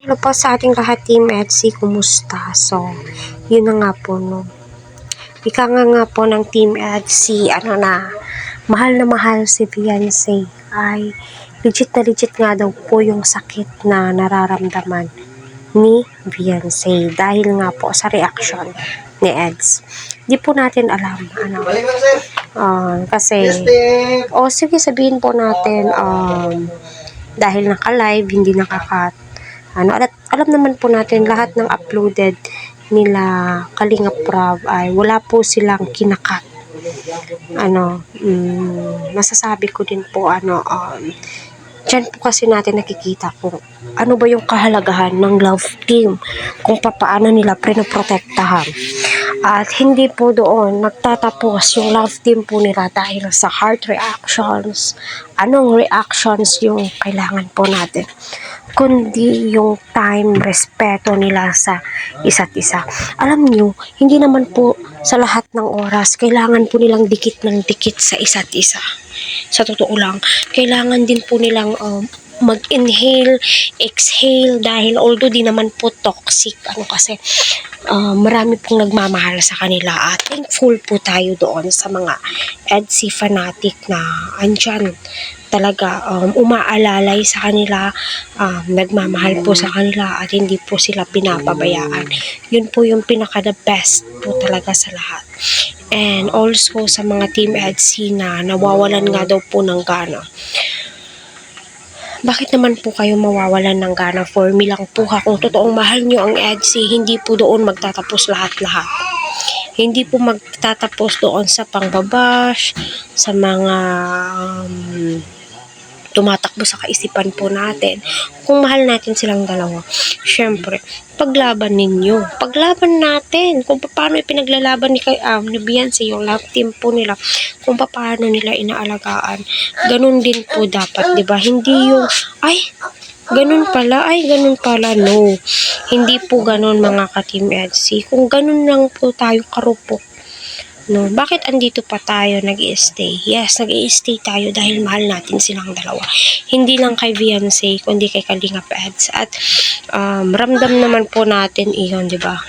Hello po sa ating lahat, Team Etsy, kumusta? So, yun na nga po, no. Ika nga po ng Team Etsy, mahal na mahal si Beyonce. Ay, legit na legit nga daw po yung sakit na nararamdaman ni Beyonce. Dahil nga po sa reaction ni Eds. Di po natin alam, kasi, sige, sabihin po natin, dahil naka-live, hindi alam naman po natin lahat ng uploaded nila Kalinga Prab ay wala po silang kinakat. Masasabi ko din po dyan po kasi natin nakikita kung ano ba yung kahalagahan ng love team, kung paano nila pinoprotektahan. At hindi po doon nagtatapos yung love team po nila dahil sa heart reactions. Anong reactions yung kailangan po natin? Kundi yung time, respeto nila sa isa't isa. Alam nyo, hindi naman po sa lahat ng oras kailangan po nilang dikit ng dikit sa isa't isa. Sa totoo lang, kailangan din po nilang mag-inhale, exhale, dahil although di naman po toxic, kasi marami pong nagmamahal sa kanila at thankful po tayo doon sa mga Etsy fanatic na andyan talaga umaalalay sa kanila, nagmamahal po sa kanila at hindi po sila pinapabayaan. Yun po yung pinaka the best po talaga sa lahat. And also sa mga Team Etsy na nawawalan nga daw po ng gana. Bakit naman po kayo mawawalan ng gana? For me lang po kung totoong mahal nyo ang Etsy, hindi po doon magtatapos lahat-lahat. Hindi po magtatapos doon sa pangbabash, sa mga tumatakbo sa kaisipan po natin. Kung mahal natin silang dalawa, syempre, paglaban ninyo. Paglaban natin. Kung paano ipinaglalaban ni Beyonce, yung love team po nila, kung paano nila inaalagaan. Ganun din po dapat, di ba? Hindi yung, ganun pala, no. Hindi po ganun mga ka-Team Etsy. Kung ganun lang po tayo karupok, no, bakit andito pa tayo nag-i-stay? Yes, nag-i-stay tayo dahil mahal natin silang dalawa. Hindi lang kay Beyonce, kundi kay Kalinga Eds. At ramdam naman po natin iyon, di ba?